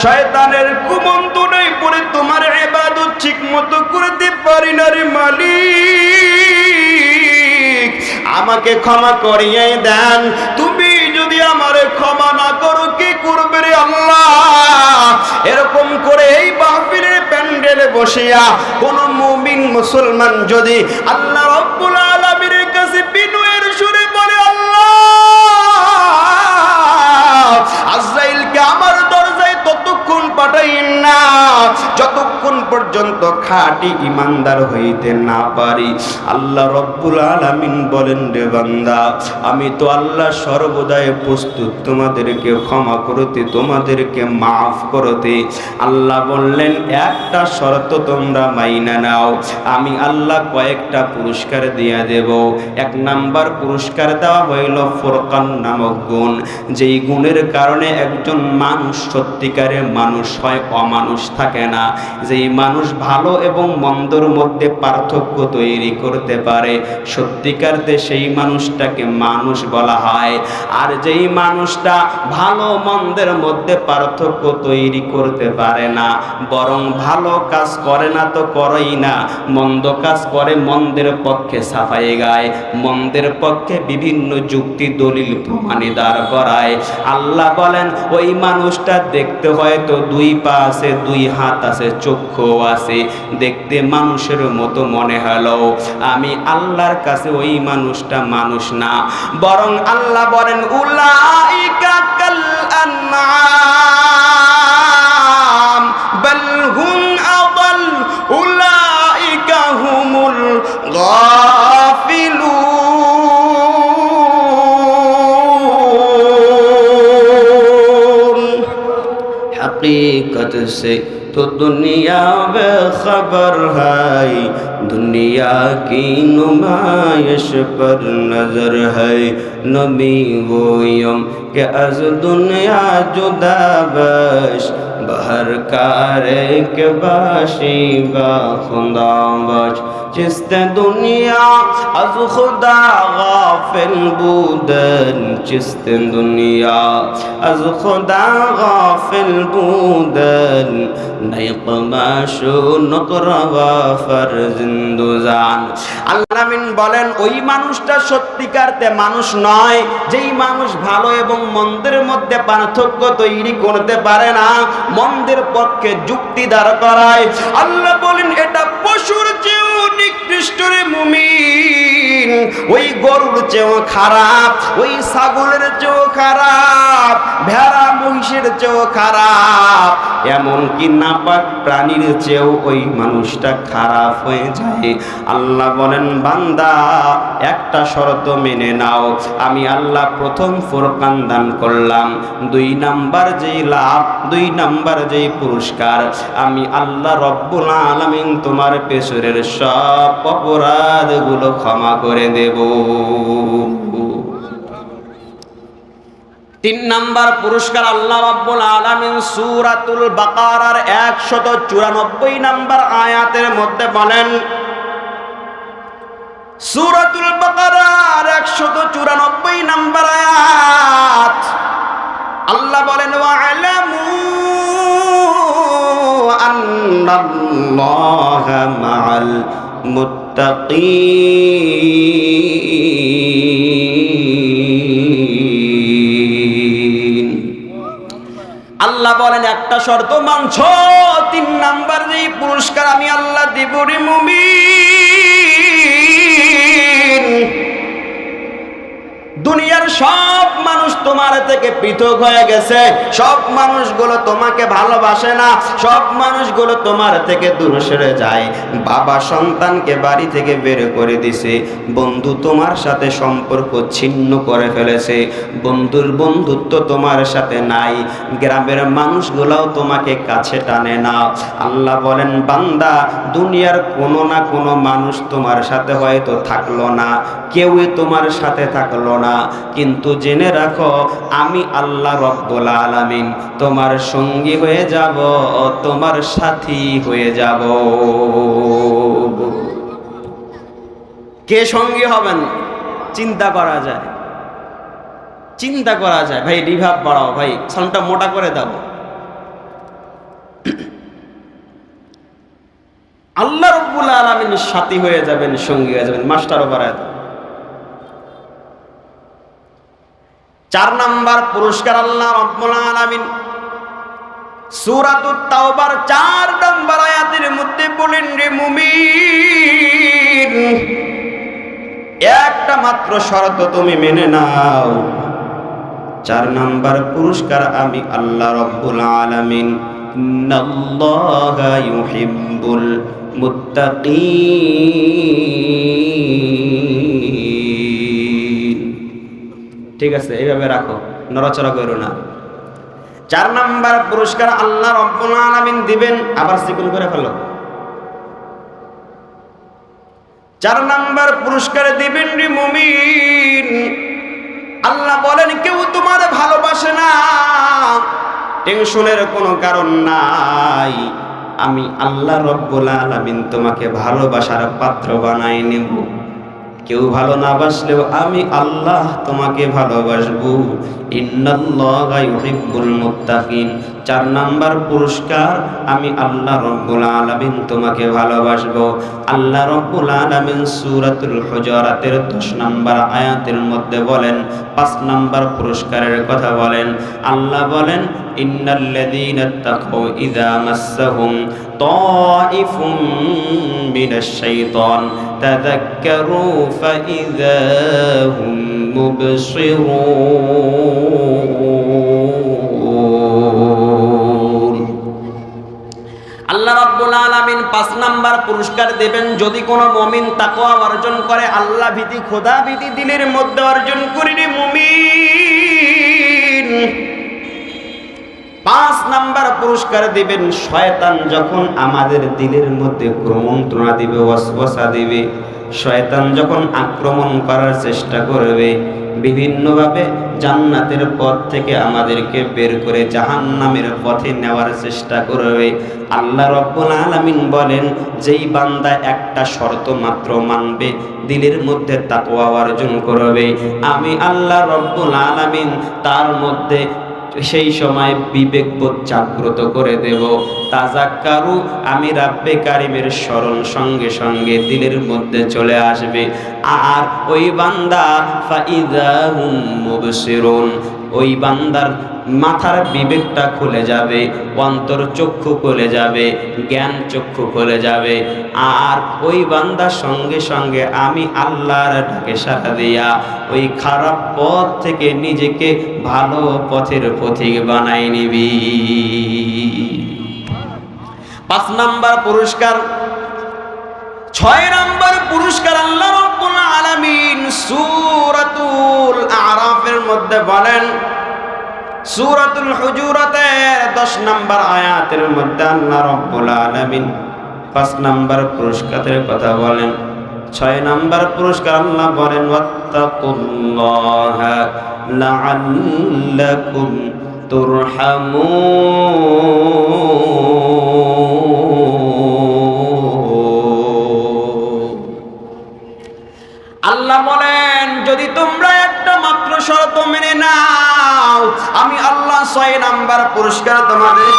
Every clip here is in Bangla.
শয়তানের কুমন্ত্রণায় পড়ে তোমার ইবাদত ঠিকমতো করতে পারি না রে মালিক, আমাকে ক্ষমা করিয়ে দেন। তুমি যদি আমারে ক্ষমা না করো কি করবে রে আল্লাহ? এরকম করে এই মাহফিলের প্যান্ডেলে বসিয়া কোন মুমিন মুসলমান যদি আল্লাহ রাব্বুল আলামিনের কাছে বিনয়ের সুরে বলে, আল্লাহ আজরাইলকে আমার দরজায় ততক্ষণ পাঠাইন না যতক্ষণ পর্যন্ত খাঁটি ঈমানদার হইতে না পারি। আল্লাহ রাব্বুল আলামিন বলেন, রে বান্দা, আমি তো আল্লাহ সর্বদাই প্রস্তুত তোমাদেরকে ক্ষমা করতে, তোমাদেরকে মাফ করতে। আল্লাহ বললেন, একটা শর্ত তোমরা মাইনা নাও, আমি আল্লাহ কয়েকটা পুরস্কার দিয়া দেব। এক নাম্বার পুরস্কার দেওয়া হইল ফুরকান নামক গুণ, যেই গুণের কারণে একজন মানুষ সত্যিকারের মানুষ হয়, অমানুষ থাকে না। যেই মানুষ ভালো এবং মন্দর মধ্যে পার্থক্য তৈরি করতে পারে, সত্যিকারতে সেই মানুষটাকে মানুষ বলা হয়। আর যেই মানুষটা ভালো মন্দের মধ্যে পার্থক্য তৈরি করতে পারে না, বরং ভালো কাজ করে না তো করেই না, মন্দ কাজ করে মন্দের পক্ষে সাফাই গায়, মন্দের পক্ষে বিভিন্ন যুক্তি দলিল প্রমাণে দাঁড় করায়, আল্লাহ বলেন ওই মানুষটা দেখতে হয়তো দুই পা আছে, দুই হাত আছে, চক্ষু আছে, দেখতে মানুষের মতো মনে হলো, আমি আল্লাহর কাছে ওই মানুষটা মানুষ না। বরং আল্লাহ বলেন, উলাইকা কাল আনআম বাল হুম আদাল উলাইকা হুমুল গাফিলুন। हकीकत से तो दुनिया बेखबर है, दुनिया की नुमाइश पर नजर है, नबी वो यम के अज दुनिया जुदा बश, बहर कारे के बाशी बा खुदा बश, चिस्ते दुनिया अज खुदा गाफिल बूदन, चिस्ते दुनिया अज खुदा गाफिल बूदन, नई कमाशो नकरवा फरजिंदुजान। আল্লামিন বলেন, ওই মানুষটা সত্যিকারতে মানুষ নয়, যেই মানুষ ভালো এবং মন্দের মধ্যে পার্থক্য তৈরি করতে পারে না, মন্দের পক্ষে যুক্তি দাঁড় করায়। আল্লাহ বলেন, এটা পশুর চেয়েও নিকৃষ্ট রে মুমিন, ওই গরুর চেয়েও খারাপ, ওই ছাগলের চেয়েও খারাপ, ভেড়া মহিষের চেয়েও খারাপ, এমনকি নাপাক প্রাণীর চেয়েও ওই মানুষটা খারাপ হয়ে যায়। আল্লাহ বলেন, বান্দা একটা শর্ত মেনে নাও, আমি আল্লাহ প্রথম ফুরকান দান করলাম, দুই নাম্বার যেই লাভ, দুই নাম্বার যেই পুরস্কার, আমি আল্লাহ রব্বুল আলামিন তোমার পেছনের সব অপরাধগুলো ক্ষমা করে দেব। তিন নাম্বার পুরস্কার আল্লাহ রাব্বুল আলামিন সূরাতুল বাকারার 194 নাম্বার আয়াতের মধ্যে বলেন, সূরাতুল বাকারার 194 নাম্বার আয়াত, আল্লাহ বলেন, ওয়া'লামু আন্নাল্লাহা মা'আল মুত্তাকিন। আল্লাহ বলেন, একটা শর্ত মানছো, তিন নাম্বার যেই পুরস্কার আমি আল্লাহ দিব রে মুমিন, দুনিয়ার সব মানুষ তোমার থেকে পৃথক হয়ে গেছে, সব মানুষগুলো তোমাকে ভালোবাসে না, সব মানুষগুলো তোমার থেকে দূরে সরে যায়, বাবা সন্তানকে বাড়ি থেকে বের করে দিছে, বন্ধু তোমার সাথে সম্পর্ক ছিন্ন করে ফেলেছে, বন্ধুর বন্ধুত্ব তোমার সাথে নাই, গ্রামের মানুষগুলোও তোমাকে কাছে টানে না। আল্লাহ বলেন, বান্দা, দুনিয়ার কোনো না কোনো মানুষ তোমার সাথে হয়তো থাকলো না, কেউই তোমার সাথে থাকলো না, কিন্তু জেনে রাখো, আমি আল্লাহ রব্বুল আলামিন তোমার সঙ্গী হয়ে যাব, তোমার সাথী হয়ে যাব। কে সঙ্গী হবেন চিন্তা করা যায়, চিন্তা করা যায়। ভাই রিভাব বাড়াও, ভাই সাউন্ডটা মোটা করে দাও। আল্লাহ রাব্বুল আলামিন সাথী হয়ে যাবেন, সঙ্গী হয়ে যাবেন। মাস্টারও বাড়ায়। 4 নাম্বার পুরস্কার আল্লাহ রাব্বুল আলামিন সূরাতুত তাওবার 4 নাম্বার আয়াতের মধ্যে বলেন, রে মুমিন, একটা মাত্র শর্ত তুমি মেনে নাও। 4 নাম্বার পুরস্কার আমি আল্লাহ রাব্বুল আলামিন, ইন্নাল্লাহা ইউহিব্বুল মুত্তাকিন। ঠিক আছে, এইভাবে রাখো, নড়াচড়া করো না। 4 নাম্বার পুরস্কার আল্লাহ রাব্বুল আলামিন দিবেন। আবার সিকুল করে ফেলো। 4 নাম্বার পুরস্কার দিবেন রে মুমিন। আল্লাহ বলেন, কেউ তোমার ভালোবাসে না, টেনশনের কোনো কারণ নাই। আমি আল্লাহ রাব্বুল আলামিন তোমাকে ভালোবাসার পাত্র বানাই নেব। কেউ ভালো না বাসলেও আমি আল্লাহ তোমাকে ভালোবাসবো। ইন্নাল্লাহা ইউহিব্বুল মুত্তাকিন। 4 নাম্বার পুরস্কার আমি আল্লাহ রাব্বুল আলামিন তোমাকে ভালোবাসবো। আল্লাহ রাব্বুল আলামিন সূরাতুল হুজুরাতের 10 নাম্বার আয়াতের মধ্যে বলেন, 5 নাম্বার পুরস্কারের কথা বলেন। আল্লাহ বলেন, ইন্নাল্লাযীনা তাকাউ ইযা মাসসাহুম তাইফুম মিনাশ শাইতান তাযাক্কারু ফাইযা হুম মুবসিরুন। আল্লাহ রাব্বুল আলামিন 5 নাম্বার পুরস্কার দেবেন যদি কোনো মুমিন তাকওয়া অর্জন করে, আল্লাহ ভীতি, খোদা ভীতি দিলের মধ্যে অর্জন করে রে মুমিন। 5 নাম্বার পুরস্কার দিবেন, শয়তান যখন আমাদের দিলের মধ্যে কুমন্ত্রণা দিবে, ওয়াসওয়াসা দিবে, শয়তান যখন আক্রমণ করার চেষ্টা করবে, বিভিন্নভাবে জান্নাতের পথ থেকে আমাদেরকে বের করে জাহান্নামের পথে নেওয়ার চেষ্টা করবে, আল্লাহ রাব্বুল আলামিন বলেন, যেই বান্দা একটা শর্ত মাত্র মানবে, দিলের মধ্যে তাকওয়া অর্জন করবে, আমি আল্লাহ রাব্বুল আলামিন তার মধ্যে সেই সময় বিবেকবোধ জাগ্রত করে দেব। তাযাক্কারু, আমি রাব্বে কারিমের স্মরণ সঙ্গে সঙ্গে দিলের মধ্যে চলে আসবে। আর ওই বান্দা ফাইযা হুম মুবসিরুন, ওই বান্দার মাথার বিবেকটা খুলে যাবে, অন্তর চক্ষু খুলে যাবে, জ্ঞান চক্ষু খুলে যাবে। আর ওই বান্দার সঙ্গে সঙ্গে আমি আল্লাহর ডাকে সাড়া দিয়া ওই খারাপ পথ থেকে নিজেকে ভালো পথের পথিক বানাই নিবি। 5 নাম্বার পুরস্কার। 6 নাম্বার পুরস্কার আল্লাহ রাব্বুল আলামিন সূরাতুল আরাফের মধ্যে বলেন, সূরাতুল হুজুরাতের 10 নাম্বার আয়াতের মধ্যে আল্লাহ রাব্বুল আলামিন 5 নাম্বার পুরস্কারের কথা বলেন। 6 নাম্বার পুরস্কার আল্লাহ বলেন, ওয়াত্তাকুল্লাহা লাআল্লাকুম তুরহামুন। আল্লাহ বলেন, যদি তোমরা একটা মাত্র শর্ত মেনে নাও, আমি আল্লাহ 6 নাম্বার পুরস্কার তোমাদের,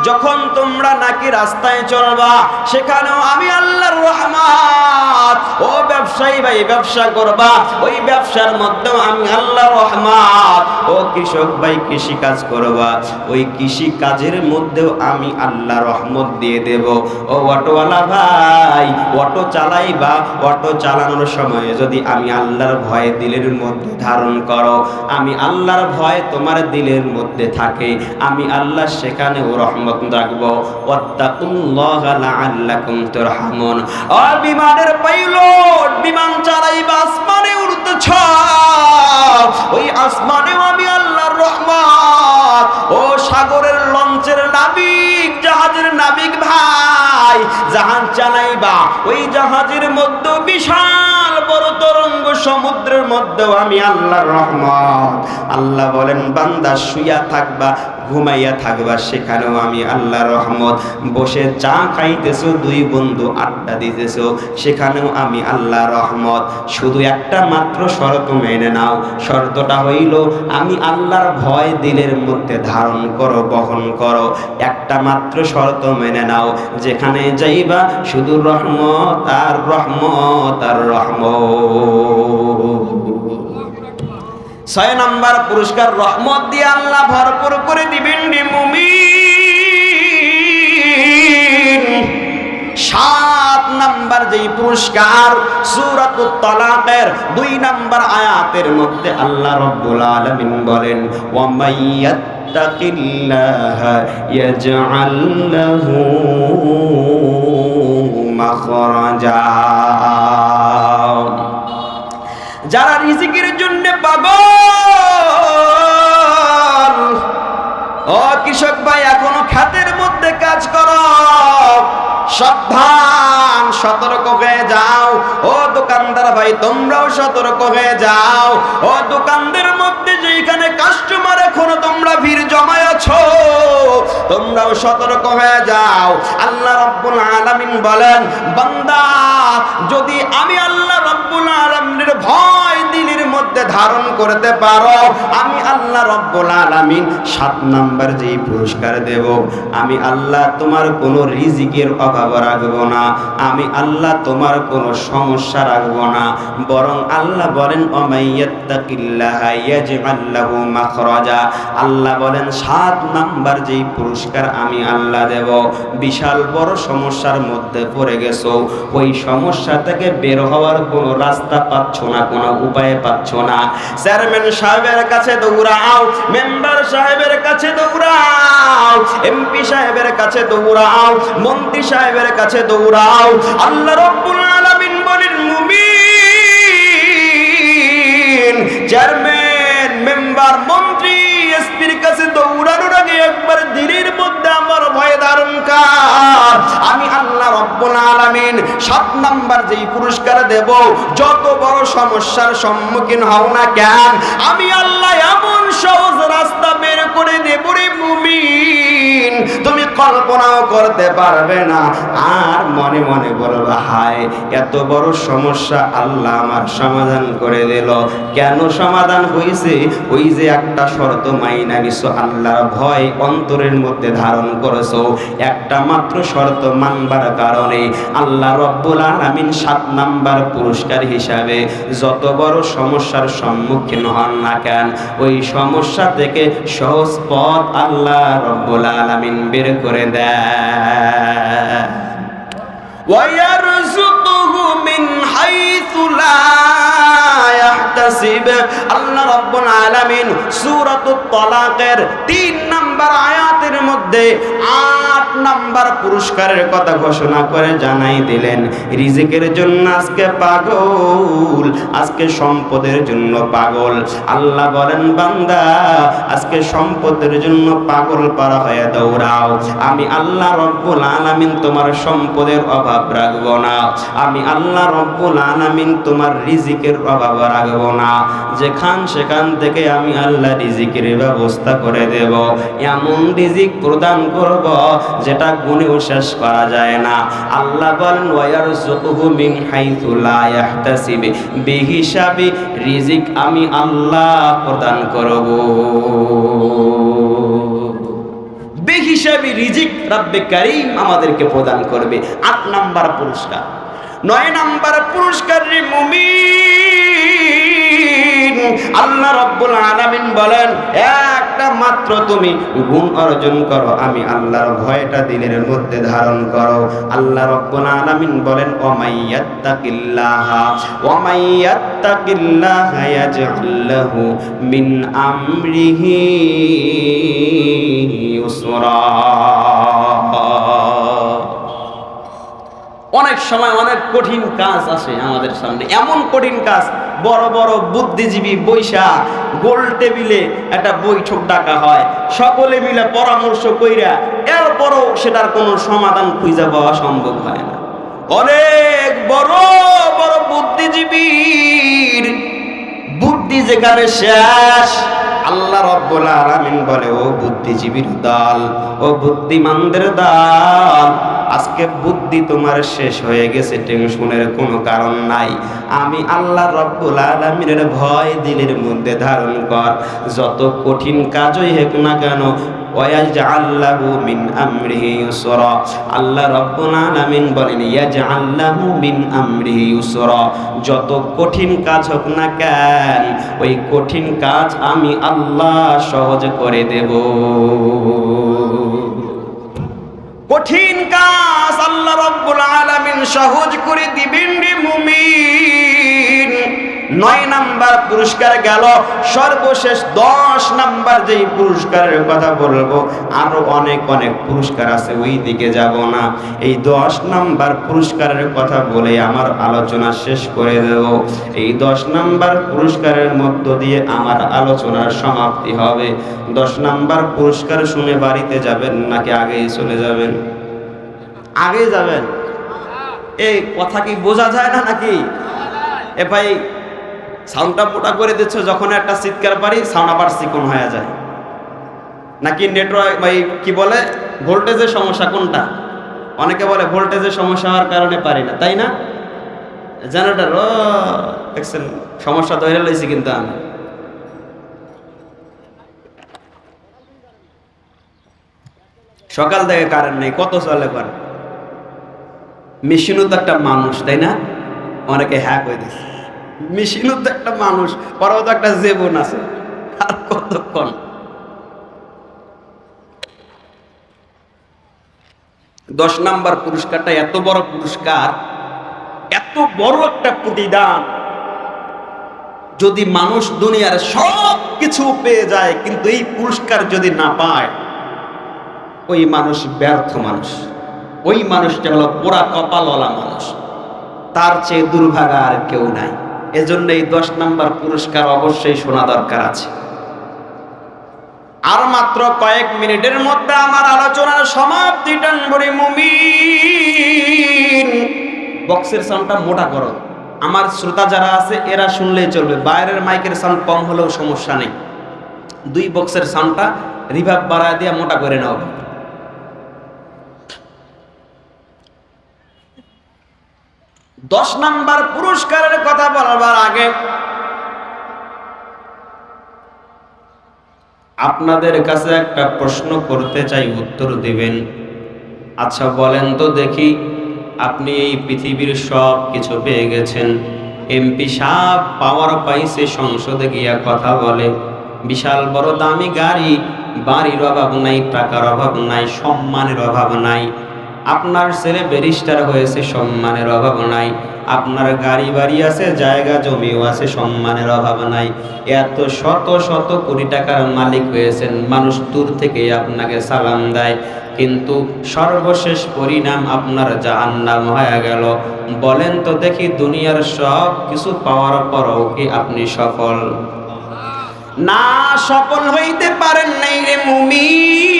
যখন তোমরা নাকি রাস্তায় চলবা সেখানেও আমি আল্লাহর রহমত, ও ব্যবসায়ী ভাই ব্যবসা করবা, ওই ব্যবসার মধ্যেও আমি আল্লাহর রহমত, ও কৃষক ভাই কৃষি কাজ করবা, ওই কৃষি কাজের মধ্যেও আমি আল্লাহর রহমত দিয়ে দেব। ও অটোওয়ালা ভাই অটো চালাইবা, অটো চালানোর সময় যদি আমি আল্লাহর ভয় দিলের মধ্যে ধারণ করো, আমি আল্লাহর ভয় তোমার দিলের মধ্যে থাকে, আমি আল্লাহ সেখানেও রহমত রাখবো। ওয়াত্তাকুল্লাহা লাআল্লাকুম তুরহামুন। আর বিমানের পাইলট বিমান চালাইবা, আসমানে উড়তেছ, ওই আসমানেও আমি আল্লাহর রহমত। ও সাগরের লঞ্চের নাবিক, জাহাজের নাবিক ভাই, জাহাজ চালাইবা, ওই জাহাজের মধ্যে বিশাল বড় তরঙ্গ সমুদ্রের মধ্যেও আমি আল্লাহর রহমত। আল্লাহ বলেন বান্দা শুইয়া থাকবা, ঘুমাইয়া থাকবা, সেখানেও আমি আল্লাহর রহমত। বসে চা খাইতেছো, দুই বন্ধু আড্ডা দিতেছো, সেখানেও আমি আল্লাহর রহমত। শুধু একটা মাত্র শর্ত মেনে নাও, শর্তটা হইল আমি আল্লাহর ভয় দিলের মধ্যে ধারণ করো, বহন করো। একটা মাত্র শর্ত মেনে নাও, যেখানে যাইবা শুধু রহমত আর রহমত আর রহমত। 6 নাম্বার পুরস্কার, রহমত দিয়ে আল্লাহ ভরপুর করে দিবেন রে মুমিন। 7 নাম্বার যেই পুরস্কার, সূরাতুত তালাকের 2 নাম্বার আয়াতের মধ্যে আল্লাহ রাব্বুল আলামিন বলেন, ওয়া মাইয়াত্তাকিল্লাহা ইয়াজআল লাহু মাখরাজা। যারা রিজিকের জন্য পাগল, ও কৃষক ভাই এখনো খাতের মধ্যে কাজ করো, সাবধান, সতর্ক হয়ে যাও। ও দোকানদার ভাই তোমরাও সতর্ক হয়ে যাও। ও দোকানদের মধ্যে যেখানে কাস্টমার এখনো তোমরা ভিড় জমায়েছো, তোমরাও সতর্ক হয়ে যাও। আল্লাহ রাব্বুল আলামিন বলেন, বান্দা যদি আমি আল্লাহ রাব্বুল আলামিনের ভয় দিলের মধ্যে ধারণ করতে পারো, আমি আল্লাহ রাব্বুল আলামিন 7 নাম্বার যেই পুরস্কার দেব, আমি আল্লাহ তোমার কোনো রিজিকের অভাব রাখবো না, আমি আল্লাহ তোমার কোনো সমস্যা রাখবো না। বরং আল্লাহ বলেন, ওমাইয়াত্তাকিল্লাহা ইয়াজআল লাহু মাখরাজা। আল্লাহ বলেন 7 নাম্বার যেই পুরস্কার আমি আল্লাহ দেব, বিশাল বড় সমস্যার মধ্যে পড়ে গেছো, ওই সমস্যা থেকে বের হওয়ার কোনো রাস্তা পাচ্ছ না, কোনো উপায় পাচ্ছ না, চেয়ারম্যান সাহেবের কাছে দৌড়াও, মেম্বার সাহেবের কাছে দৌড়াও, এমপি সাহেবের কাছে দৌড়াও, মন্ত্রী সাহেবের কাছে দৌড়াও। আল্লাহ রাব্বুল আলামিন বলেন, মুমিন চেয়ারম্যান, মেম্বার, মন্ত্রী, এসপির কাছে দৌড়ানোর আগে একবার দিনের মধ্যে আমার ভয় ধারণ কর। আমি আল্লাহ রাব্বুল আলামিন 7 নাম্বার যেই পুরস্কার দেব, যত বড় সমস্যার সম্মুখীন হও না কেন, আমি আল্লাহ এমন সহজ রাস্তা বের করে দেব রে মুমিন, তুমি কল্পনাও করতে পারবে না। আর মনে মনে বলবা, হায় এত বড় সমস্যা আল্লাহ আমার সমাধান করে দিল। কেন সমাধান হয়েছে? ওই যে একটা শর্ত মাইনা নিছো, আল্লাহর ভয় অন্তরের মধ্যে ধারণ করেছো, একটা মাত্র শর্ত মানবার কারণে আল্লাহ রাব্বুল আলামিন 7 নাম্বার পুরস্কার হিসাবে যত বড় সমস্যার সম্মুখীন হন না কেন, ওই সমস্যা থেকে সহজ পথ আল্লাহ রাব্বুল আলামিন বের করে দেয়। ওয়ায়ারযুকুহু মিন হাইথু লা ইয়াহতাসিব। আল্লাহ রাব্বুল আলামিন সূরাতুত তালাকের 3 নাম্বার আয়াতের মধ্যে 8 নাম্বার পুরস্কারের কথা ঘোষণা করে জানাই দিলেন, রিজিকের জন্য আজকে পাগল, আজকে সম্পদের জন্য পাগল। আল্লাহ বলেন, বান্দা আজকে সম্পদের জন্য পাগল পারা হয়ে দৌড়াও, আমি আল্লাহ রাব্বুল আলামিন তোমার সম্পদের অভাব রাখবো না, আমি আল্লাহ রাব্বুল আলামিন তোমার রিজিকের অভাব রাখবো না। যেখান সেখান থেকে আমি আল্লাহ রিজিকের ব্যবস্থা করে দেব, এমন রিজিক প্রদান করব যেটা গুণেও শেষ করা যায় না। আল্লাহ বলেন, ওয়ায়ারযুকুহু মিন হাইথু লা ইয়াহতাসিব, বেহিসাবি রিজিক আমি আল্লাহ প্রদান করব। বেহিসাবি রিজিক রব্বে কারীম আমাদেরকে প্রদান করবে। 8 নাম্বার পুরস্কার। 9 নাম্বার পুরস্কার রে মুমিন, আল্লাহ রাব্বুল আলামিন বলেন, একটা মাত্র তুমি গুণ অর্জন করো, আমি আল্লাহর ভয়টা দিলের মধ্যে ধারণ করো। আল্লাহ রাব্বুল আলামিন বলেন, ওয়া মাইয়াত্তাকিল্লাহা ইয়াজআল লাহু মিন আমরিহি ইউসরা। অনেক সময় অনেক কঠিন কাজ আসে আমাদের সামনে, এমন কঠিন কাজ, বড় বড় বুদ্ধিজীবী বৈশা গোল টেবিলে একটা বৈঠক ডাকা হয়, সকলে মিলে পরামর্শ কইরা, এরপরও সেটার কোনো সমাধান খুঁজে পাওয়া সম্ভব হয় না। অনেক বড় বড় বুদ্ধিজীবীর বুদ্ধি যেখানে শেষ, আল্লাহ রাব্বুল আলামিন বলে, ও বুদ্ধিজীবীর দল, ও বুদ্ধিমানদের দল, আজকে বুদ্ধি তোমার শেষ হয়ে গেছে, টেনশনের কোনো কারণ নাই। আমি আল্লাহ রাব্বুল আলামিনের ভয় দিলের মধ্যে ধারণ কর, যত কঠিন কাজই হোক না কেন, ওয়াজআল্লাহু মিন আমরিহি ইউসরা। আল্লাহ রাব্বুল আলামিন বলেন, ইয়াজআল্লাহু মিন আমরিহি ইউসরা, যত কঠিন কাজ হোক না কেন, ওই কঠিন কাজ আমি আল্লাহ সহজ করে দেব। কঠিন কাজ আল্লাহ রাব্বুল আলামিন সহজ করে দিবেন রে মুমিন। 9 নাম্বার পুরস্কার গেল। সর্বশেষ 10 নাম্বার যেই পুরস্কারের কথা বলবো, আরো অনেক অনেক পুরস্কার আছে, ওই দিকে যাব না। এই 10 নাম্বার পুরস্কারের কথা বলে আমার আলোচনা শেষ করে দেব। এই 10 নাম্বার পুরস্কারের মধ্য দিয়ে আমার আলোচনার সমাপ্তি হবে। 10 নাম্বার পুরস্কার শুনে বাড়িতে যাবেন নাকি আগেই চলে যাবেন? আগে যাবেন। এই কথা কি বোঝা যায় না নাকি? এ ভাই, সাউন্ডটা মোটা করে দিচ্ছ, যখন একটা চিৎকার পারি সাউন্ড আবার চিকন হয়ে যায় নাকি? নেটওয়ার্ক ভাই কি বলে, ভোল্টেজের সমস্যা কোনটা? অনেকে বলে ভোল্টেজের সমস্যা হওয়ার কারণে পারি না, তাই না? জেনারেটর ও দেখছেন সমস্যা ধরে লইছি, কিন্তু আমি সকাল থেকে কারেন্ট নেই, কত চলে পারে। মেশিনও তো একটা মানুষ, তাই না? অনেকে হ্যাক হয়ে দিচ্ছে, মেশিনও তো একটা মানুষ, ওরাও তো একটা জীবন আছে, আর কতক্ষণ। 10 নাম্বার পুরস্কারটা এত বড় পুরস্কার, এত বড় একটা প্রতিদান। যদি মানুষ দুনিয়ার সব কিছু পেয়ে যায়, কিন্তু এই পুরস্কার যদি না পায়, ওই মানুষ ব্যর্থ মানুষ, ওই মানুষটা হলো পোড়া কপালওয়ালা মানুষ, তার চেয়ে দুর্ভাগা আর কেউ নাই। এজন্য এই 10 নাম্বার পুরস্কার অবশ্যই শোনা দরকার আছে। আর মাত্র কয়েক মিনিটের মধ্যে আমার আলোচনার সমাপ্তি টানবরে মুমিন। বক্সের সাউন্ডটা মোটা করো, আমার শ্রোতা যারা আছে এরা শুনলেই চলবে, বাইরের মাইকের সাউন্ড কম হলেও সমস্যা নেই। 2 বক্সের সাউন্ডটা রিভার্ব বাড়ায় দিয়ে মোটা করে নাও। 10 নাম্বার পুরস্কারের কথা বলবার আগে আপনাদের কাছে একটা প্রশ্ন করতে চাই, উত্তর দিবেন। আচ্ছা বলেন তো দেখি, আপনি এই পৃথিবীর সব কিছু পেয়ে গেছেন, এমপি সাহেব পাওয়ার পাইছে, সংসদে গিয়া কথা বলে, বিশাল বড় দামি গাড়ি, বাড়ির অভাব নাই, টাকার অভাব নাই, সম্মানের অভাব নাই। আপনার ছেলে ব্যারিস্টার হয়েছে, সম্মানের অভাব নাই। আপনার গাড়ি বাড়ি আছে, জায়গা জমিও আছে, সম্মানের অভাব নাই। এত শত শত কোটি টাকার মালিক হয়েছেন, মানুষ দূর থেকে আপনাকে সালাম দেয়, কিন্তু সর্বশেষ পরিণাম আপনার জাহান্নাম হয়ে গেল। বলেন তো দেখি, দুনিয়ার সব কিছু পাওয়ার পরও কি আপনি সফল? না, সফল হইতে পারেন নাই রে মুমিন।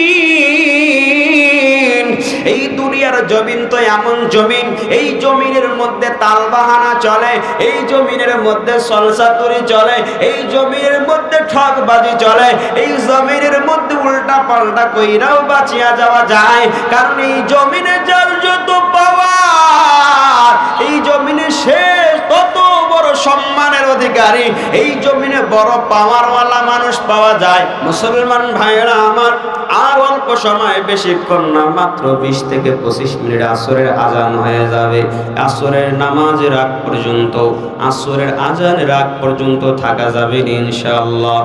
এই দুনিয়ার জমিন তো এমন জমিন, এই জমিনের মধ্যে তালবাহানা চলে, এই জমিনের মধ্যে সলসাতুরি চলে, এই জমিনের মধ্যে ঠকবাজি চলে, এই জমিনের মধ্যে উল্টা পাল্টা কইরাও বাঁচিয়া যাওয়া যায়। কারণ এই জমিনে যার যত পাওয়ার, এই জমিনে শেষ তত বড় সম্মানের অধিকারী, এই জমিনে বড় পাওয়ারওয়ালা মানুষ পাওয়া যায়। মুসলমান ভাইয়েরা আমার, আর অল্প সময়, বেশিক্ষণ না, মাত্র 20 থেকে 25 মিনিট আসরের আজান হয়ে যাবে। আসরের নামাজের আগ পর্যন্ত, আসরের আজানের আগ পর্যন্ত থাকা যাবে ইনশাআল্লাহ।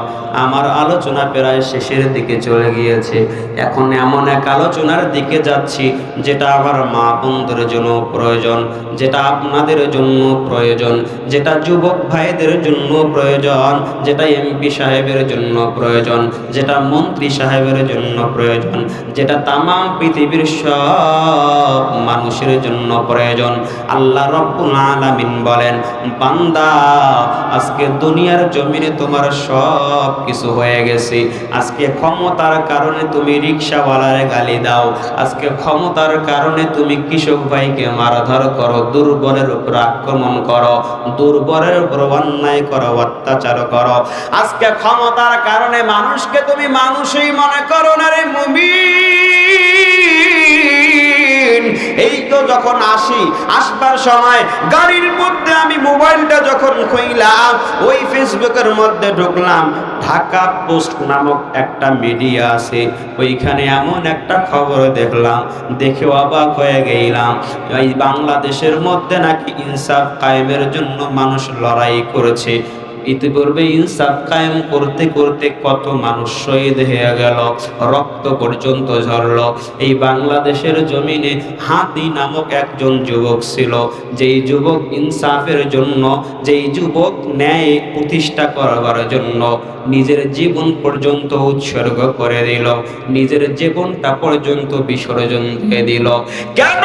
আমার আলোচনা প্রায় শেষের দিকে চলে গিয়েছে। এখন এমন এক আলোচনার দিকে যাচ্ছি যেটা আমার মা বোনদের জন্য প্রয়োজন, যেটা আপনাদের জন্য প্রয়োজন, যেটা যুবক ভাইদের জন্য প্রয়োজন, যেটা এমপি সাহেবের জন্য প্রয়োজন, যেটা মন্ত্রী সাহেবের জন্য প্রয়োজন, যেটা তামাম পৃথিবীর সব মানুষের জন্য প্রয়োজন। আল্লাহ রাব্বুল আলামিন বলেন, বান্দা আজকে দুনিয়ার জমিনে তোমার সব কিছু হয়ে গেছে। আজকে ক্ষমতার কারণে তুমি রিকশাওয়ালার গালি দাও, আজকে ক্ষমতার কারণে তুমি কৃষক ভাইকে মারধর করো, দুর্বলের উপর আক্রমণ করো, দুর্বলের উপর অন্যায় করো, অত্যাচার করো। আজকে ক্ষমতার কারণে মানুষকে তুমি মানুষই মনে করো না রে মুমিন। এই তো যখন আসবার সময় গাড়ির মধ্যে আমি মোবাইলটা যখন খুইলাম, ওই ফেসবুকের মধ্যে ঢুকলাম, ঢাকা পোস্ট নামক একটা মিডিয়া আছে, ওইখানে এমন একটা খবর দেখলাম, দেখে অবাক হয়ে গেলাম। এই বাংলাদেশের মধ্যে নাকি ইনসাফ কায়েমের জন্য মানুষ লড়াই করেছে। ইতিপূর্বে ইনসাফ কায়েম করতে করতে কত মানুষ শহীদ হয়ে গেল, রক্ত পর্যন্ত ঝরল। এই বাংলাদেশের জমিনে হাদি নামক একজন যুবক ছিল, যেই যুবক ইনসাফের জন্য, যেই যুবক ন্যায় প্রতিষ্ঠা করবার জন্য নিজের জীবন পর্যন্ত উৎসর্গ করে দিল, নিজের জীবনটা পর্যন্ত বিসর্জন দিয়ে দিল। কেন?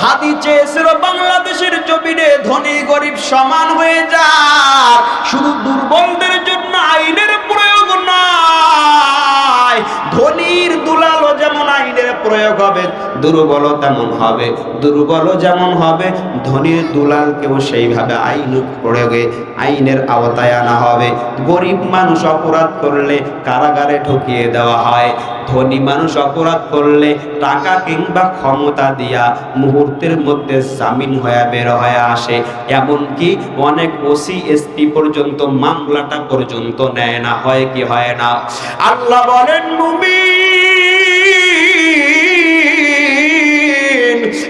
হাদি চেয়েছিল বাংলাদেশের জমিনে ধনী গরিব সমান হয়ে যায়, শুধু দুর্বলদের জন্য আইনের প্রয়োগ নয়। ধনীর দুলালও যেমন আইনের প্রয়োগ হবে, দুর্বলও তেমন হবে, দুর্বলও যেমন হবে, ধনীর দুলালকেও সেইভাবে আইন প্রয়োগে আইনের আওতায় আনা হবে। গরিব মানুষ অপরাধ করলে কারাগারে ঢুকিয়ে দেওয়া হয়, ধনী মানুষ অপরাধ করলে টাকা কিংবা ক্ষমতা দিয়া মুহূর্তের মধ্যে জামিন হয়ে বের হয়ে আসে। এমনকি অনেক ওসি এসপি পর্যন্ত মামলাটা পর্যন্ত নেয় না। হয় কি হয় না? আল্লাহ বলেন, মুমিন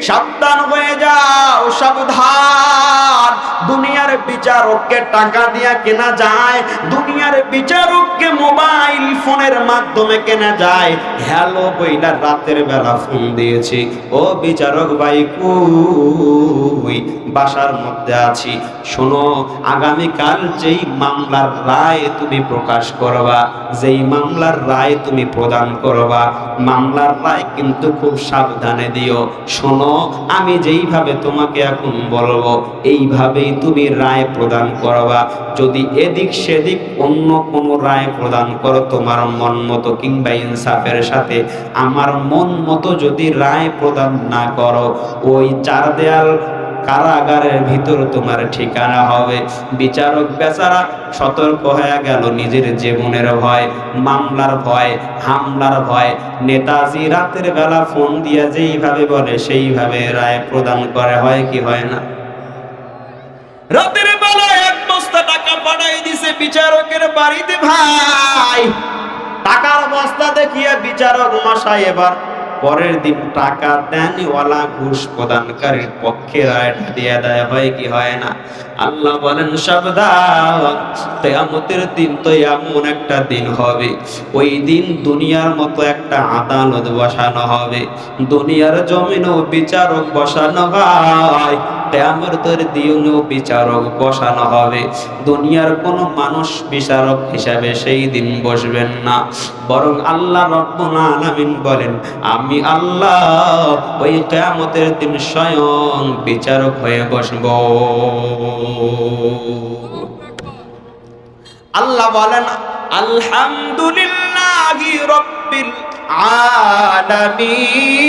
সাবধান হয়ে যাও, সাবধান। দুনিয়ার বিচারককে টাকা দিয়া কেনা যায়, দুনিয়ার বিচারককে মোবাইল ফোনের মাধ্যমে কেনা যায়। হ্যালো বইলা রাতের বেলা ফোন দিয়েছি, ও বিচারক ভাই কই? বাসার মধ্যে আছি। শোনো, আগামীকাল যেই মামলার রায় তুমি প্রকাশ করবা, যেই মামলার রায় তুমি প্রদান করবা, মামলার রায় কিন্তু খুব সাবধানে দিও। শোনো, আমি যেইভাবে তোমাকে এখন বলবো এইভাবেই তুমি রায় প্রদান করবা। যদি এদিক সেদিক অন্য কোনো রায় প্রদান করো তোমার মন মতো কিংবা ইনসাফের সাথে, আমার মন মতো যদি রায় প্রদান না করো, ওই চার দেয়াল কারাগারের ভিতর তোমার ঠিকানা হবে। বিচারক বেচারা সতর্ক হয়ে গেল, নিজের জীবনের ভয়, মামলার ভয়, হামলার ভয়। নেতাজি রাতের বেলা ফোন দিয়ে যেইভাবে বলে সেইভাবে রায় প্রদান করে। হয় কি হয় না? রাতের বেলা এক বস্তা টাকা পাঠাই দিছে বিচারকের বাড়িতে। ভাই, টাকার বস্তা দেখিয়ে বিচারক মশাই এবার পরের দিন টাকা দেনওয়ালা ঘুষ প্রদানকারীর পক্ষে রায়টা দিয়ে দেয়। হয় কি হয় না? আল্লাহ বলেন, সাবধান, কিয়ামতের দিন তো এমন একটা দিন হবে, ওই দিন দুনিয়ার মতো একটা আদালত বসানো হবে। দুনিয়ার জমিনেও বিচারক বসানো হয়, কিয়ামতের দিনেও বিচারক বসানো হবে। দুনিয়ার কোনো মানুষ বিচারক হিসাবে সেই দিন বসবেন না, বরং আল্লাহ রাব্বুল আলামিন বলেন, আমি আল্লাহ ওই কিয়ামতের দিন স্বয়ং বিচারক হয়ে বসব। আল্লাহ বলেন, আলহামদুলিল্লাহি রাব্বিল আলামিন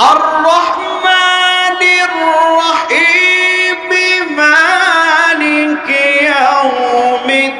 আর রহমানির রহিম মালিকি ইয়াউমিদ্দিন।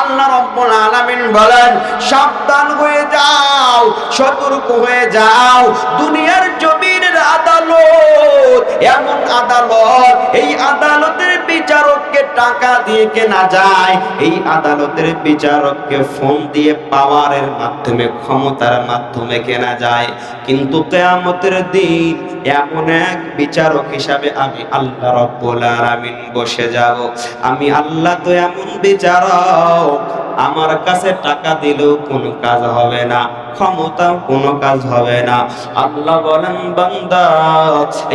আল্লাহ রাব্বুল আলামিন বলেন, সাবধান হয়ে যাও, সতর্ক হয়ে যাও। দুনিয়ার জমিনের আদালত এমন আদালত, এই আদালতের বিচারককে টাকা দিয়ে কেনা যায়, এই আদালতের বিচারককে ফোন দিয়ে পাওয়ারের মাধ্যমে, ক্ষমতার মাধ্যমে কেনা যায়। কিন্তু কিয়ামতের দিন এমন এক বিচারক হিসাবে আমি আল্লাহ রাব্বুল আলামিন বসে যাব। আমি আল্লাহ তো এমন বিচারক, আমার কাছে টাকা দিলেও কোনো কাজ হবে না, ক্ষমতাও কোনো কাজ হবে না। আল্লাহ বলেন, বান্দা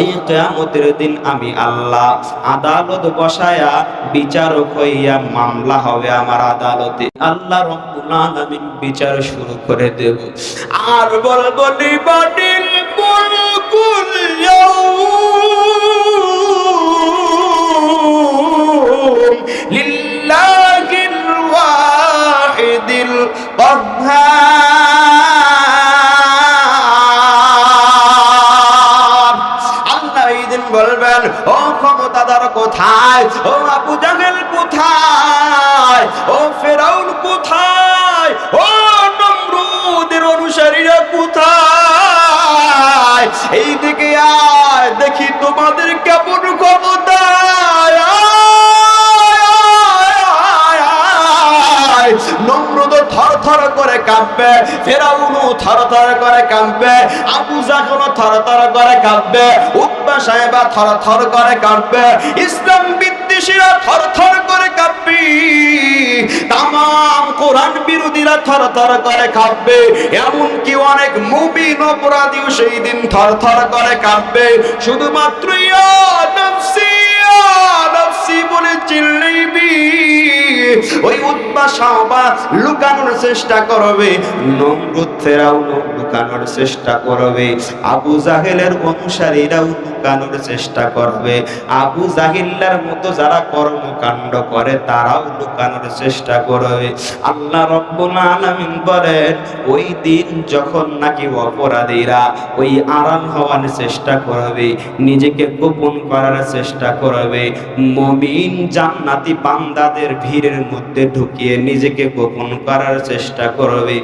এই কিয়ামতের দিন আমি আল্লাহ আদালত বসায়া বিচারক হইয়া মামলা হবে আমার আদালতে। আল্লাহ রাব্বুল আলামিন বিচার শুরু করে দেব, আর বলবো লিবাদিল মুলকুল ইয়াউম লিল্লাহিল ওয়াহিদিল কাহ্হার। আল্লাহ এই দিন বলবেন, ও ক্ষমতাধর কোথায়, ও আবু জাহেল কোথায়, ও ফেরাউন কোথায়, ও নমরুদের অনুসারীরা কোথায়, এই দিকে আয় দেখি তোমাদের কেমন ক্ষমতা। নমরুদ থরথর করে কাঁপবে, ফেরাউনও থরথর করে কাঁপবে, আবু জাহেল থরথর করে কাঁপবে, উতবা সাহেবা থরথর করে কাঁপবে, ইসলাম বিদ্বেষীরা থরথর করে কাঁপবে, তামাম কোরআন বিরোধীরা থরথর করে কাঁপবে, এমনকি অনেক মুমিন অপরাধীও সেই দিন থরথর করে কাঁপবে। শুধুমাত্র ইয়া নফসি ইয়া নফসি বলে চিল্লাইবি। ওই উতবা সাহবা লুকানোর চেষ্টা করবে, নমরুদ ফেরাউন লুকানোর চেষ্টা করবে, আবু জাহেলের অনুসারীরাও লুকানোর চেষ্টা করবে, আবু জাহিল্লার মতো যারা কর্মকাণ্ড করে তারাও লুকানোর চেষ্টা করবে। আল্লাহ রাব্বুল আলামিন বলেন, ওই দিন যখন নাকি অপরাধীরা ওই আড়াল হওয়ার চেষ্টা করবে, নিজেকে গোপন করার চেষ্টা করবে, মুমিন জান্নাতি বান্দাদের ভিড়ের মধ্যে ঢুকিয়ে নিজেকে গোপন করার চেষ্টা করবে,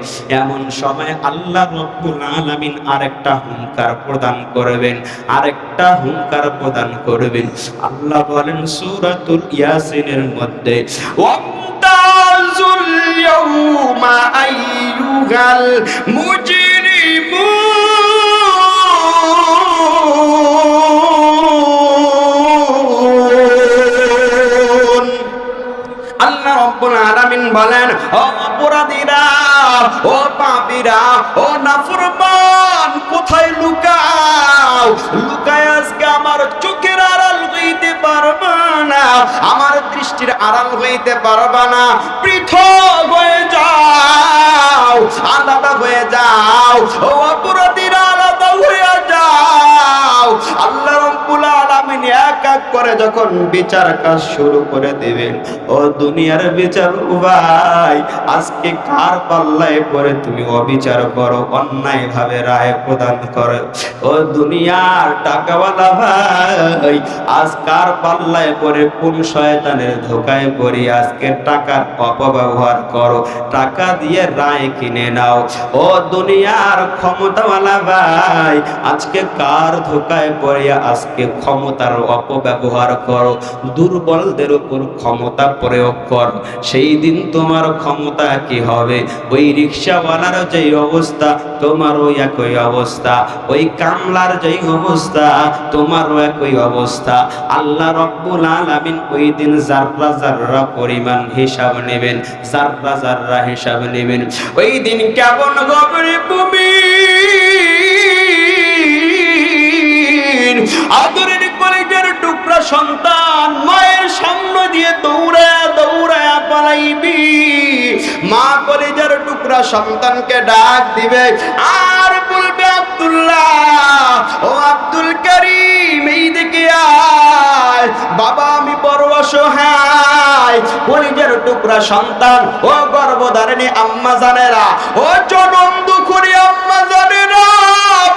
এমন সময় আল্লাহ রাব্বুল আলামিন আরেকটা হুঙ্কার প্রদান করবেন, আরেকটা হুঙ্কার প্রদান করবেন। আল্লাহ বলেন সূরাতুল ইয়াসিনের মধ্যে, ওয়ামতাজুল ইয়াউমা আইয়ুহাল মুজরিমুন। আল্লাহ রাব্বুল আলামিন বলেন, ও অপরাধীরা, ও পাপীরা, ও নাফরমান, কোথায় লুকাও? লুকায় আজকে আমার চোখের আড়াল হইতে পারবা না, আমার দৃষ্টির আড়াল হইতে পারবা না, পৃথক হয়ে যাও, আলাদা হয়ে যাও, ও অপরাধীরা আলাদা হয়ে যাও। আল্লাহ রাব্বুল আলামিন এক এক করে যখন বিচার কাজ শুরু করে দিবেন, ও দুনিয়ার বিচার ভাই, আজকে কার পাল্লায় পরে তুমি অবিচার করো, অন্যায় ভাবে রায় প্রদান করো? ও দুনিয়ার টাকাওয়ালা ভাই, আজ কার পাল্লায় পরে কোন শয়তানের ধোকায় পড়ি আজকে টাকার অপব্যবহার করো, টাকা দিয়ে রায় কিনে নাও? ও দুনিয়ার ক্ষমতাওয়ালা ভাই, আজকে কার ধোকায় পড়ে আজকে ক্ষমতার অপব্যবহার করো, দুর্বলদের উপর ক্ষমতা প্রয়োগ করো? সেই দিন তোমার ক্ষমতা কি হবে? ওই রিকশাওয়ালার যেই অবস্থা তোমারও একই অবস্থা, ওই কামলার যেই অবস্থা তোমারও একই অবস্থা। আল্লাহ রাব্বুল আলামিন ওই দিন যাররা যাররা পরিমাণ হিসাব নেবেন, যাররা যাররা হিসাব নেবেন। ওই দিন কেমন গবরে মুমিন, আদরের কলিজার টুকরা সন্তান মায়ের সামনে দিয়ে দৌড়ায়া দৌড়ায়া পালাইবি, মা কলিজার টুকরা সন্তানকে ডাক দিবে আর বলবে, আব্দুল্লাহ, ও আব্দুল করিম, এই দিকে আয়, বাবা আমি বড় অসহায়। কলিজার টুকরা সন্তান, ও গর্ভধারিণী আম্মা জানেরা, ও জনম দুঃখী আম্মা জানেরা,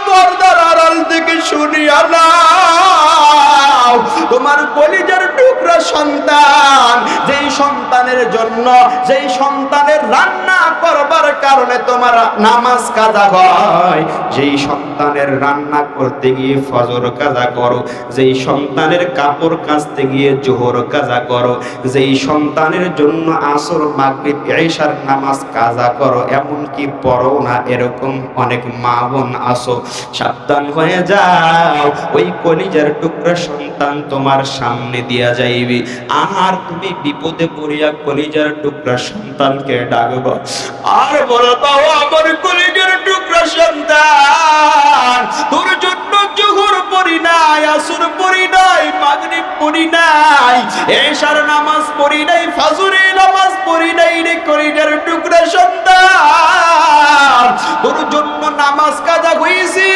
পর্দার আড়াল থেকে শুনিয়া নাও, তোমার কলিজার টুকরা সন্তান যেই সন্তানের জন্য, যেই সন্তানের রান্না করবার কারণে তোমার নামাজ কাজা হয়, যেই সন্তানের রান্না করতে গিয়ে ফজর কাজা করো, যেই সন্তানের কাপড় কাচতে গিয়ে জোহর কাজা করো, যেই সন্তানের জন্য আসর মাগরিব ঈশার নামাজ কাজা করো, এমনকি পড়ো না, এরকম অনেক মা বোন আসো। সাবধান হয়ে যাও, ওই কলিজার টুকরা সন্তান তোমার সামনে দিয়া যাইবে, আর তুমি বিপদে পড়িয়া কলিজার টুকরা সন্তানকে ডাকবা আর বলবা, ও আমার কলিজার টুকরা সন্তান, তোর জন্য জোহর পড়ি নাই, আসর পড়ি নাই, মাগরিব পড়ি নাই, ঈশার নামাজ পড়ি নাই, ফজরের নামাজ পড়ি নাই রে কলিজার টুকরা সন্তান, তোর জন্য নামাজ কাজা হইছি।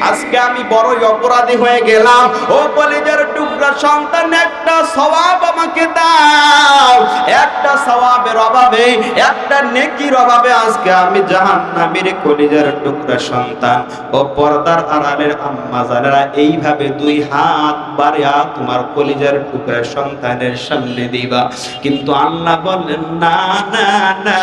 আজকে আমি বড়ই অপরাধী হয়ে গেলাম, ও কলিজার টুকরা সন্তান, একটা সওয়াব আমাকে দাও। একটা সওয়াবের অভাবে, একটা নেকির অভাবে আজকে আমি জাহান্নামের। কলিজার টুকরা সন্তান ও পর্দার আড়ালের আম্মা জানেরা, এইভাবে দুই হাত বাড়িয়া তোমার কলিজার টুকরা সন্তানের সামনে দিবা, কিন্তু আল্লাহ বলেন না না না,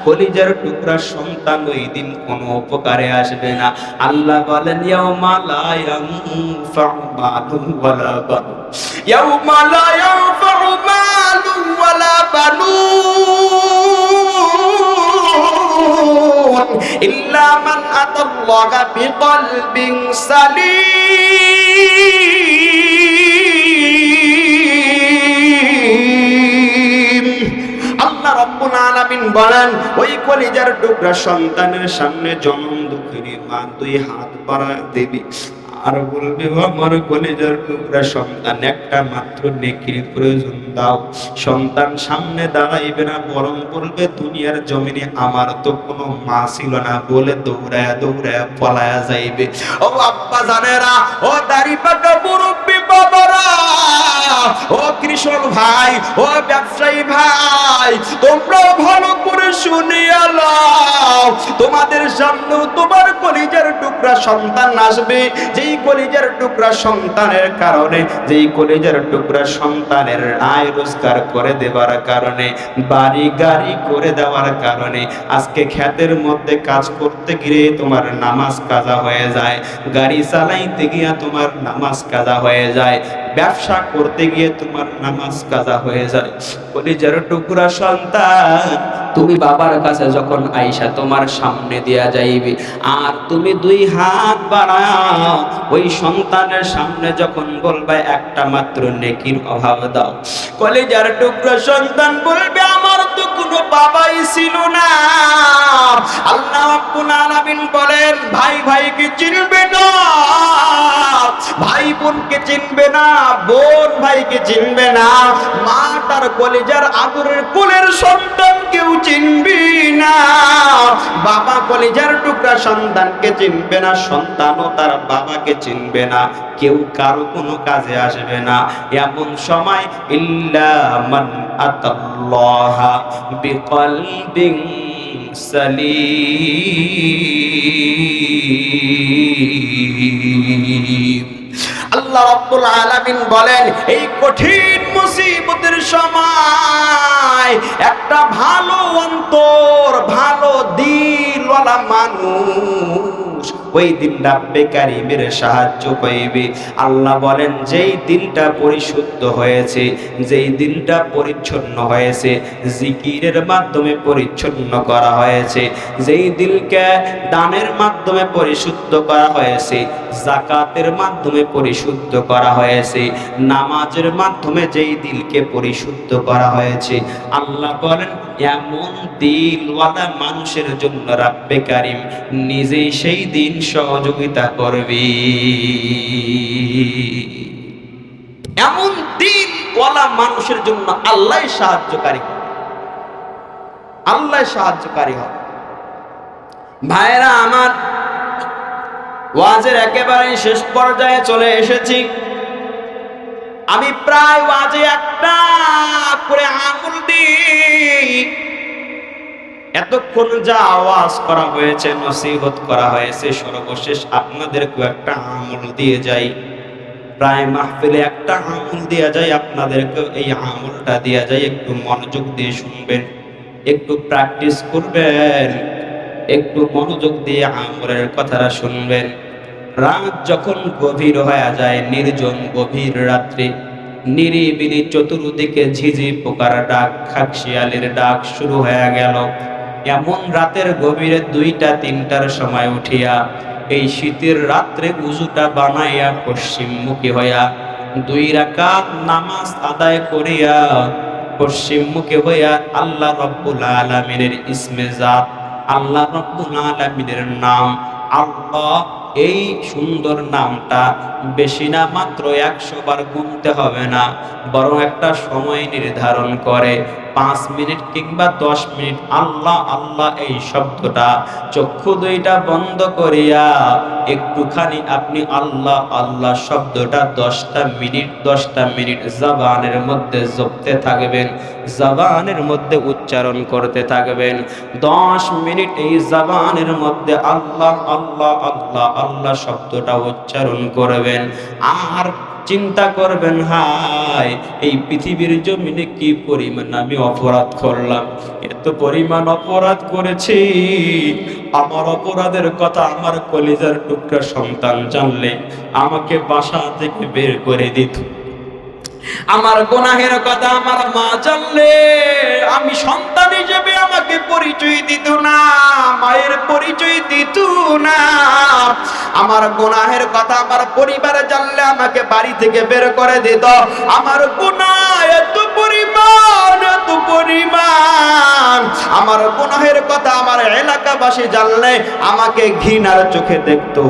কলিজার টুকরা সন্তান ওই দিন কোনো উপকারে আসবে না। আল্লাহ বলেন, ইয়াউমা লা ইয়ানফাউ মালুন ওয়ালা বানুন, ইয়াউমা লা ইয়ানফাউ মালুন ওয়ালা বানুন ইল্লা মান আতাল্লাহা বিকলবিন সালিম। আল্লাহ রাব্বুল আলামিন বলেন, ওই কলিজার টুকরা সন্তানের সামনে জনম দুঃখিনী মা দুই হাত বাড়ায় দেবী আর বলবে, আমার কলিজার টুকরা সন্তান, একটা মাত্র নেকির প্রয়োজন দাও। সন্তান সামনে দাঁড়াইবে না, বরং বলবে, দুনিয়ার জমিনে আমার তো কোনো মা ছিল না বলে দৌড়ায়া দৌড়ায়া পলায়া যাইবে। ও আব্বা জানেরা, ও দাড়ি পাকা মুরব্বি বাবারা, ও কৃষক ভাই, ও ব্যবসায়ী ভাই, তোমরাও ভালো করে শুনিয়া লও, তোমাদের সামনেও তোমার কলিজার টুকরা সন্তান আসবে, যেই কলিজার টুকরা সন্তানের কারণে, যেই কলিজার টুকরা সন্তানের আয় রোজগার করে দেওয়ার কারণে, বাড়ি গাড়ি করে দেওয়ার কারণে আজকে ক্ষেতের মধ্যে কাজ করতে গিয়ে তোমার নামাজ কাজা হয়ে যায়, গাড়ি চালাইতে গিয়া তোমার নামাজ কাজা হয়ে যায়, ব্যবসা করতে গিয়ে তোমার নামাজ কাজা হয়ে যায়। কলিজার টুকরা সন্তান, তুমি বাবার কাছে যখন আইসা তোমার সামনে দিয়া যাইবে, আর তুমি দুই হাত বাড়াও, ওই সন্তানের সামনে যখন বলবে, একটা মাত্র নেকির অভাব দাও, কলিজার টুকরা সন্তান বলবে, আমার তো কোনো বাবাই ছিল না। আল্লাহ রাব্বুল আলামিন বলেন, ভাই ভাইকে চিনবে না, ভাই বোনকে চিনবে না, বোন ভাইকে চিনবে না, মা তার কলিজার আদরের কোলের সন্তান কেউ চিনবি না, বাবা কলিজার টুকরা সন্তানকে চিনবে না, সন্তানও তার বাবাকে চিনবে না, কেউ কারো কোনো কাজে আসবে না। এমন সময় ইল্লা মান আতাল্লাহা বিকলবিন সালিম। আল্লাহ রাব্বুল আলামিন বলেন, এই কঠিন মুসিবতের সময় একটা ভালো অন্তর, ভালো দিলওয়ালা মানুষ ওই দিন রাব্বে কারীমের সাহায্য পাইবে। আল্লাহ বলেন, যেই দিলটা পরিশুদ্ধ হয়েছে, যেই দিলটা পরিচ্ছন্ন হয়েছে, জিকিরের মাধ্যমে পরিচ্ছন্ন করা হয়েছে, যেই দিলকে দানের মাধ্যমে পরিশুদ্ধ করা হয়েছে, যাকাতের মাধ্যমে পরিশুদ্ধ করা হয়েছে, নামাজের মাধ্যমে যেই দিলকে পরিশুদ্ধ করা হয়েছে, আল্লাহ বলেন, এমন দিলওয়ালা মানুষের জন্য রাব্বে কারীম নিজেই সেই দিন সহযোগিতা করবে। এমন দিলওয়ালা মানুষের জন্য আল্লাহ সাহায্যকারী হবে, আল্লাহ সাহায্যকারী হবে। ভাইরা আমার, ওয়াজের একেবারে শেষ পর্যায়ে চলে এসেছি। আমি প্রায় ওয়াজে একটা করে আঙুল দিই। এতক্ষণ যা আওয়াজ করা হয়েছে, নসিহত করা হয়েছে, সর্বশেষ আপনাদেরকে একটা আঙুল দিয়ে যাই। প্রায় মাহফিলে একটা আমল দেয়া যায়, আপনাদেরকে এই আমলটা দেয়া যায়, একটু মনোযোগ দিয়ে শুনবেন, একটু প্র্যাকটিস করবেন, একটু মনোযোগ দিয়ে আমলের কথাটা শুনবেন। রাত যখন গভীর হয়ে যায়, নির্জন গভীর রাত্রি, নিরিবিলি চতুর্দিকে ঝিঝি পোকার ডাক, খাকশিয়ালের ডাক শুরু হয়ে গেল। এমন রাতের গভীরে 2টা-3টার সময় উঠিয়া এই শীতের রাত্রে উজুটা বানাইয়া পশ্চিমমুখী হইয়া 2 রাকাত নামাজ আদায় করিয়া পশ্চিমমুখী হইয়া আল্লাহ রাব্বুল আলামিনের ইসমে জাত, আল্লাহ রাব্বুল আলামিনের নাম আল্লাহ, এই সুন্দর নামটা বেশি না, মাত্র 100 বার গুনতে হবে না, বরং একটা সময় নির্ধারণ করে 5 মিনিট কিংবা 10 মিনিট আল্লাহ আল্লাহ এই শব্দটা চক্ষু 2টা বন্ধ করিয়া একটুখানি আপনি আল্লাহ আল্লাহ শব্দটা 10টা মিনিট জবানের মধ্যে জপতে থাকবেন, জবানের মধ্যে উচ্চারণ করতে থাকবেন। 10 মিনিট এই জবানের মধ্যে আল্লাহ আল্লাহ আল্লাহ আল্লাহ শব্দটা উচ্চারণ করবেন। আর চিন্তা করবেন, হায় এই পৃথিবীর জমিনে কি পরিমাণ আমি অপরাধ করলাম, এত পরিমাণ অপরাধ করেছি। আমার অপরাধের কথা আমার কলিজার টুকরা সন্তান জানলে আমাকে বাসা থেকে বের করে দিত। আমার গুনাহের কথা আমার মা জানলে আমি সন্তান হিসেবে আমাকে পরিচয় দিত না, মায়ের পরিচয় দিত না। আমার গুনাহের কথা আমার পরিবার জানলে আমাকে বাড়ি থেকে বের করে দিত। আমার গুনাহ এত পরিমাণ, এত পরিমাণ, আমার গুনাহের কথা আমার এলাকাবাসী জানলে আমাকে ঘৃণার চোখে দেখতো।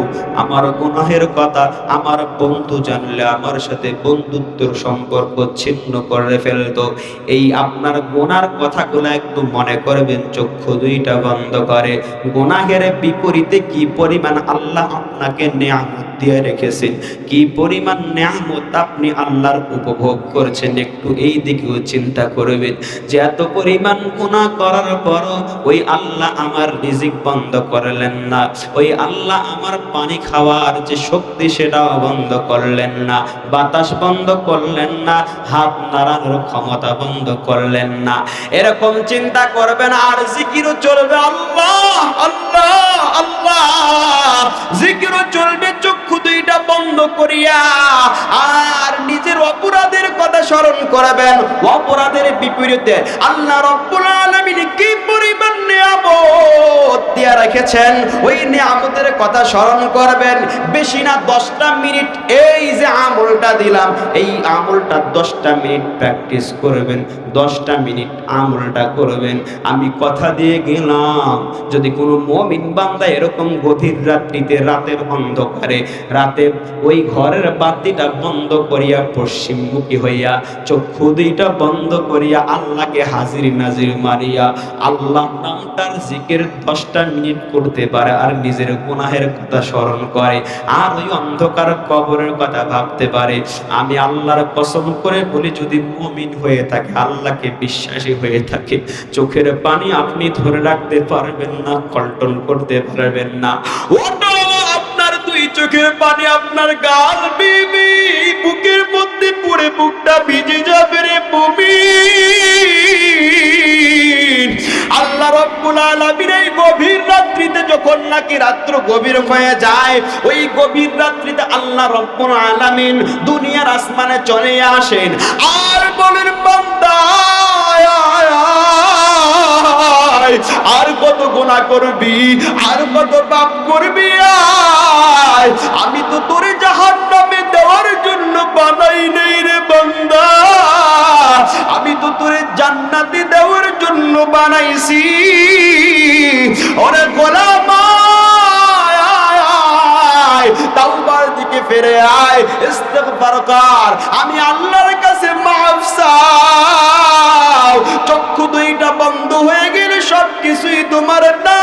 আমার গুনাহের কথা আমার বন্ধু জানলে আমার সাথে বন্ধুত্বের সম্পর্ক ছিন্ন করে ফেলতো। এই আপনার গুনার কথাগুলো একটু মনে করবেন, চক্ষু 2টা বন্ধ করে। গুনাহের বিপরীতে কি পরিমাণ আল্লাহ আপনাকে নিয়ামত দিয়ে রেখেছেন, কি পরিমাণ নিয়ামত আপনি আল্লাহর উপভোগ করছেন, একটু এই দিকেও চিন্তা করবেন যে এত পরিমাণ গুনাহ করার পরও ওই আল্লাহ আমার রিজিক বন্ধ করলেন না, ওই আল্লাহ আমার পানি খাওয়ার যে শক্তি সেটাও বন্ধ করলেন না, বাতাস বন্ধ করলেন না, হাত নাড়ানোর ক্ষমতা বন্ধ করলেন না। এরকম চিন্তা করবেন আর জিকিরও চলবে, আল্লাহ আল্লাহ আল্লাহ জিকিরও চলবে চক্ষু 2টা বন্ধ করিয়া। আর নিজের অপরাধের কথা স্মরণ করবেন, অপরাধের বিপরীতে আল্লাহ রাব্বুল আলামিন কি পরিমাণ নিয়ামত দিয়া রেখেছেন ওই নিয়ামতের কথা স্মরণ করবেন। বেশি না 10টা মিনিট এই যে আমলটা দিলাম, এই আমলটা 10টা মিনিট প্র্যাকটিস করবেন, 10টা মিনিট আমলটা করবেন। আমি কথা দিয়ে গেলাম, যদি কোনো মুমিন বান্দা এরকম গভীর রাত্রিতে, রাতের অন্ধকারে, রাতে ওই ঘরের বাতিটা বন্ধ করিয়া পশ্চিমমুখী হইয়া চক্ষু 2টা বন্ধ করিয়া আল্লাহকে হাজির নাজির মারিয়া আল্লাহ নামটার জিকির 10টা মিনিট করতে পারে আর নিজের গুনাহের কথা স্মরণ করে আর ওই অন্ধকার কবরের কথা ভাবতে পারে, আমি আল্লাহর কসম করে বলি, যদি মুমিন হয়ে থাকে, আল্লাহকে বিশ্বাসী হয়ে থাকে, চোখের পানি আপনি ধরে রাখতে পারবেন না, কন্ট্রোল করতে পারবেন না। ওটা আপনার 2 চোখের পানি আপনার গাল বিবি বুকের মধ্যে পড়ে বুকটা ভিজে যাবে রে মুমিন। আল্লাহ রাব্বুল আলামিন এই গভীর রাত্রিতে যখন নাকি রাত্র গভীর হয়ে যায়, ওই গভীর রাত্রিতে আল্লাহ রাব্বুল আলামিন দুনিয়ার আসমানে চলে আসেন আর বলেন, বান্দা আর কত গুনাহ করবি, আর কত পাপ করবি, আয় আমি তো তোরে জাহান্নামে দেওয়ার জন্য বানাই নাই রে বান্দা, আমি তো তোরে জান্নাতে দেওয়ার জন্য বানাইছি। ওরে গোলাম তাওবার দিকে ফিরে আয়, ইস্তিগফার কর, আমি আল্লাহর কাছে মাফ চাও। চক্ষু 2টা বন্ধ হয়ে গেলে সবকিছুই তোমার না।